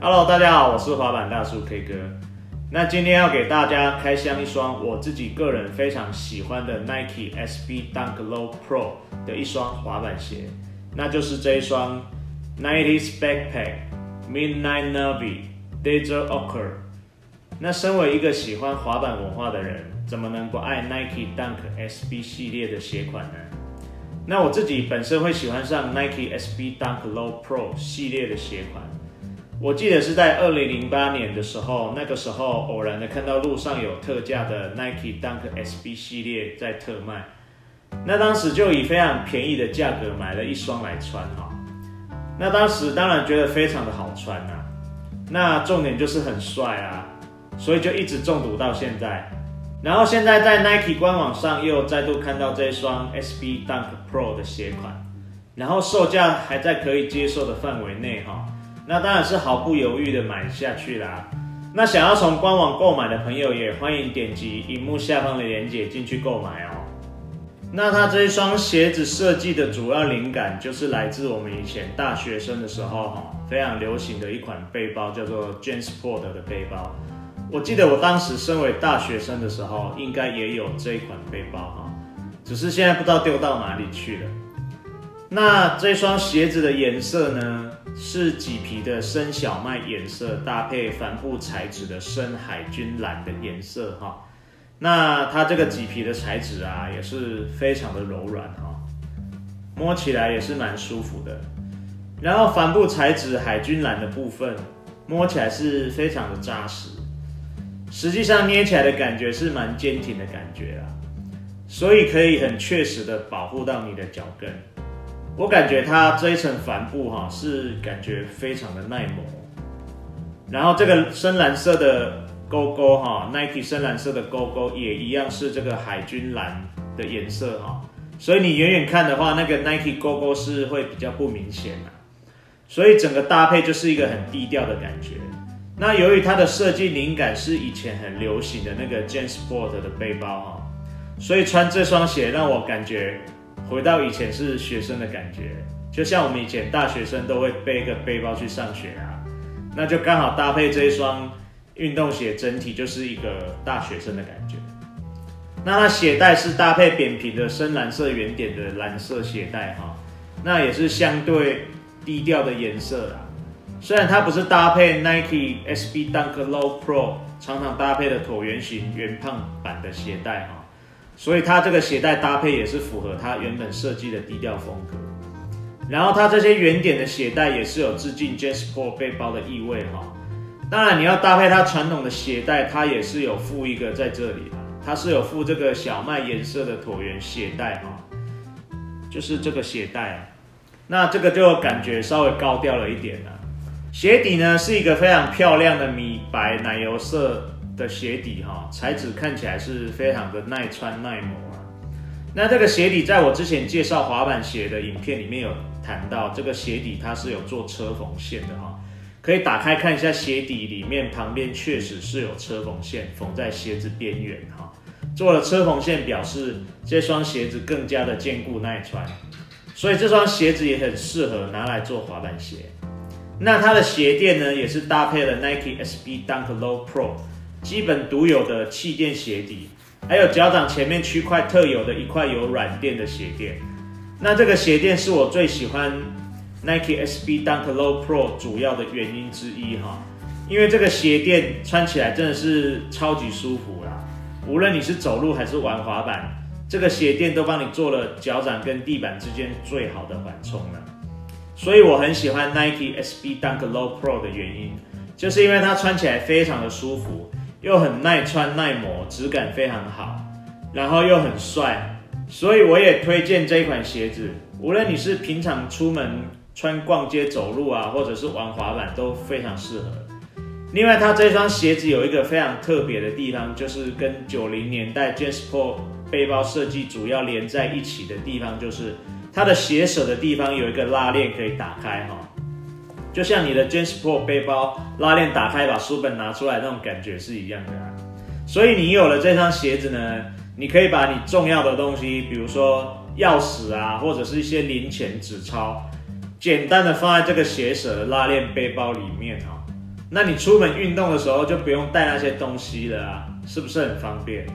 Hello， 大家好，我是滑板大叔 K 哥。那今天要给大家开箱一双我自己个人非常喜欢的 Nike SB Dunk Low Pro 的一双滑板鞋，那就是这一双 90s Backpack Midnight Navy Desert Ochre。那身为一个喜欢滑板文化的人，怎么能不爱 Nike Dunk SB 系列的鞋款呢？那我自己本身会喜欢上 Nike SB Dunk Low Pro 系列的鞋款。我记得是在2008年的时候，那个时候偶然的看到路上有特价的 Nike Dunk SB 系列在特卖，那当时就以非常便宜的价格买了一双来穿哈。那当时当然觉得非常的好穿啊，那重点就是很帅啊，所以就一直中毒到现在。然后现在在 Nike 官网上又再度看到这双 SB Dunk Pro 的鞋款，然后售价还在可以接受的范围内哈。那当然是毫不犹豫的买下去啦。那想要从官网购买的朋友也欢迎点击荧幕下方的链接进去购买哦。那它这一双鞋子设计的主要灵感就是来自我们以前大学生的时候非常流行的一款背包，叫做 JanSport 的背包。我记得我当时身为大学生的时候，应该也有这一款背包只是现在不知道丢到哪里去了。那这双鞋子的颜色呢，是麂皮的深小麦颜色，搭配帆布材质的深海军蓝的颜色哈。那它这个麂皮的材质啊，也是非常的柔软哈，摸起来也是蛮舒服的。然后帆布材质海军蓝的部分，摸起来是非常的扎实，实际上捏起来的感觉是蛮坚挺的感觉啦，所以可以很确实的保护到你的脚跟。我感觉它这一层帆布是感觉非常的耐磨，然后这个深蓝色的勾勾Nike 深蓝色的勾勾也一样是这个海军蓝的颜色所以你远远看的话，那个 Nike 勾勾是会比较不明显所以整个搭配就是一个很低调的感觉。那由于它的设计灵感是以前很流行的那个 JanSport 的背包所以穿这双鞋让我感觉回到以前是学生的感觉，就像我们以前大学生都会背一个背包去上学那就刚好搭配这一双运动鞋，整体就是一个大学生的感觉。那它鞋带是搭配扁平的深蓝色圆点的蓝色鞋带那也是相对低调的颜色啦。虽然它不是搭配 Nike SB Dunk Low Pro 常常搭配的椭圆形圆胖版的鞋带所以它这个鞋带搭配也是符合它原本设计的低调风格。然后它这些圆点的鞋带也是有致敬 JanSport 背包的意味当然你要搭配它传统的鞋带，它也是有附一个在这里它是有附这个小麦颜色的椭圆鞋带就是这个鞋带那这个就感觉稍微高调了一点鞋底呢是一个非常漂亮的米白奶油色的鞋底材质看起来是非常的耐穿耐磨那这个鞋底在我之前介绍滑板鞋的影片里面有谈到，这个鞋底它是有做车缝线的可以打开看一下鞋底里面旁边确实是有车缝线缝在鞋子边缘做了车缝线表示这双鞋子更加的坚固耐穿，所以这双鞋子也很适合拿来做滑板鞋。那它的鞋垫呢也是搭配了 Nike SB Dunk Low Pro 基本独有的气垫鞋底，还有脚掌前面区块特有的一块有软垫的鞋垫。那这个鞋垫是我最喜欢 Nike SB Dunk Low Pro 主要的原因之一因为这个鞋垫穿起来真的是超级舒服啦，无论你是走路还是玩滑板，这个鞋垫都帮你做了脚掌跟地板之间最好的缓冲了。所以我很喜欢 Nike SB Dunk Low Pro 的原因，就是因为它穿起来非常的舒服，又很耐穿耐磨，质感非常好，然后又很帅，所以我也推荐这一款鞋子，无论你是平常出门穿逛街走路或者是玩滑板都非常适合。另外它这双鞋子有一个非常特别的地方，就是跟90年代 JanSport 背包设计主要连在一起的地方，就是它的鞋舌的地方有一个拉链可以打开就像你的 JanSport 背包拉链打开把书本拿出来那种感觉是一样的所以你有了这双鞋子呢，你可以把你重要的东西，比如说钥匙或者是一些零钱纸钞，简单的放在这个鞋舌的拉链背包里面那你出门运动的时候就不用带那些东西了啊，是不是很方便？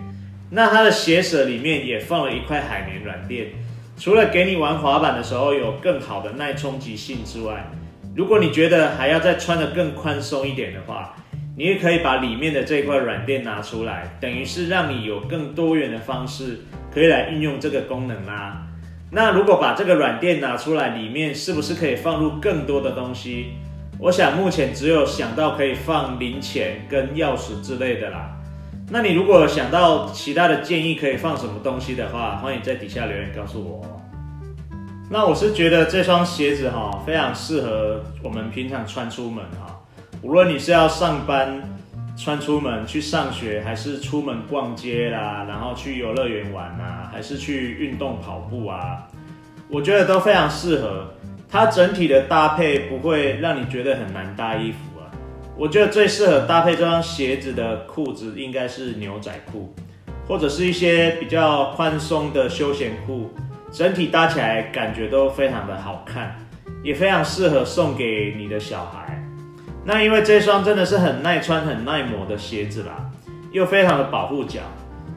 那它的鞋舌里面也放了一块海绵软垫，除了给你玩滑板的时候有更好的耐冲击性之外，如果你觉得还要再穿得更宽松一点的话，你也可以把里面的这块软垫拿出来，等于是让你有更多元的方式可以来运用这个功能啦。那如果把这个软垫拿出来，里面是不是可以放入更多的东西？我想目前只有想到可以放零钱跟钥匙之类的啦。那你如果有想到其他的建议可以放什么东西的话，欢迎在底下留言告诉我。那我是觉得这双鞋子非常适合我们平常穿出门无论你是要上班穿出门去上学，还是出门逛街啦，然后去游乐园玩啊，还是去运动跑步啊，我觉得都非常适合。它整体的搭配不会让你觉得很难搭衣服啊。我觉得最适合搭配这双鞋子的裤子应该是牛仔裤，或者是一些比较宽松的休闲裤，整体搭起来感觉都非常的好看，也非常适合送给你的小孩。那因为这双真的是很耐穿、很耐磨的鞋子啦，又非常的保护脚，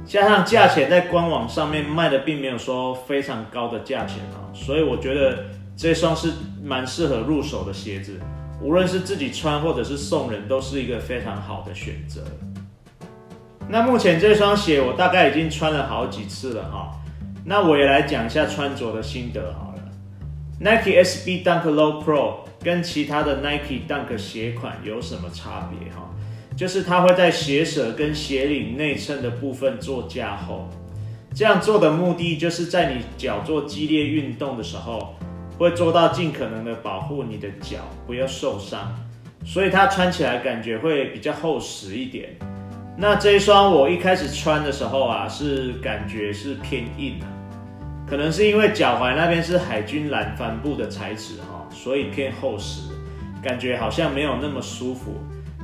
加上价钱在官网上面卖的并没有说非常高的价钱所以我觉得这双是蛮适合入手的鞋子，无论是自己穿或者是送人，都是一个非常好的选择。那目前这双鞋我大概已经穿了好几次了那我也来讲一下穿着的心得好了。Nike SB Dunk Low Pro 跟其他的 Nike Dunk 鞋款有什么差别就是它会在鞋舌跟鞋领内衬的部分做加厚，这样做的目的就是在你脚做激烈运动的时候，会做到尽可能的保护你的脚不要受伤，所以它穿起来感觉会比较厚实一点。那这一双我一开始穿的时候是感觉是偏硬可能是因为脚踝那边是海军蓝帆布的材质所以偏厚实，感觉好像没有那么舒服。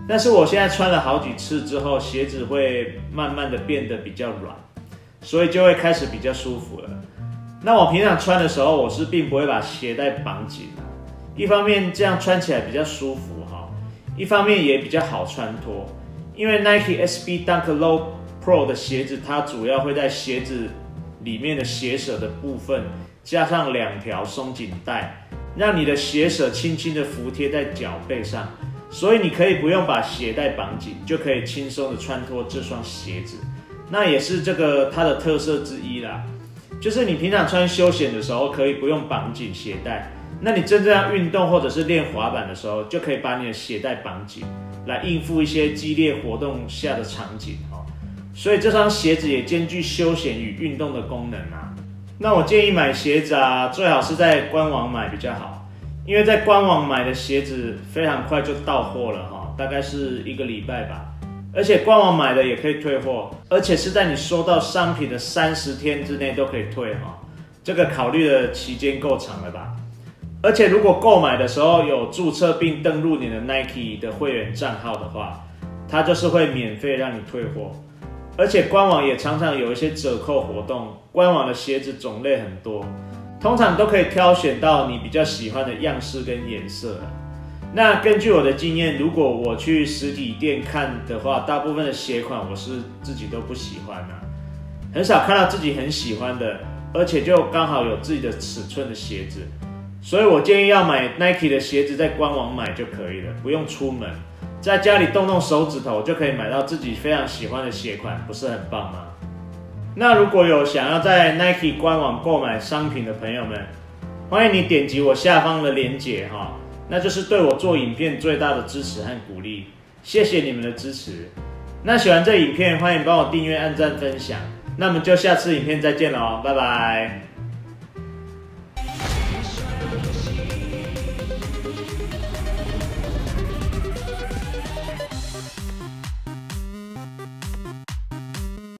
但是我现在穿了好几次之后，鞋子会慢慢的变得比较软，所以就会开始比较舒服了。那我平常穿的时候，我是并不会把鞋带绑紧一方面这样穿起来比较舒服一方面也比较好穿脱。因为 Nike SB Dunk Low Pro 的鞋子，它主要会在鞋子里面的鞋舌的部分加上2条松紧带，让你的鞋舌轻轻的服贴在脚背上，所以你可以不用把鞋带绑紧，就可以轻松的穿脱这双鞋子。那也是这个它的特色之一啦，就是你平常穿休闲的时候可以不用绑紧鞋带，那你真正要运动或者是练滑板的时候，就可以把你的鞋带绑紧，来应付一些激烈活动下的场景所以这双鞋子也兼具休闲与运动的功能那我建议买鞋子最好是在官网买比较好，因为在官网买的鞋子非常快就到货了大概是1个礼拜吧。而且官网买的也可以退货，而且是在你收到商品的30天之内都可以退这个考虑的期间够长了吧？而且如果购买的时候有注册并登录你的 Nike 的会员账号的话，它就是会免费让你退货。而且官网也常常有一些折扣活动，官网的鞋子种类很多，通常都可以挑选到你比较喜欢的样式跟颜色那根据我的经验，如果我去实体店看的话，大部分的鞋款我是自己都不喜欢很少看到自己很喜欢的，而且就刚好有自己的尺寸的鞋子。所以我建议要买 Nike 的鞋子在官网买就可以了，不用出门，在家里动动手指头就可以买到自己非常喜欢的鞋款，不是很棒吗？那如果有想要在 Nike 官网购买商品的朋友们，欢迎你点击我下方的连结那就是对我做影片最大的支持和鼓励，谢谢你们的支持。那喜欢这影片，欢迎帮我订阅、按赞、分享。那我们就下次影片再见喽，拜拜。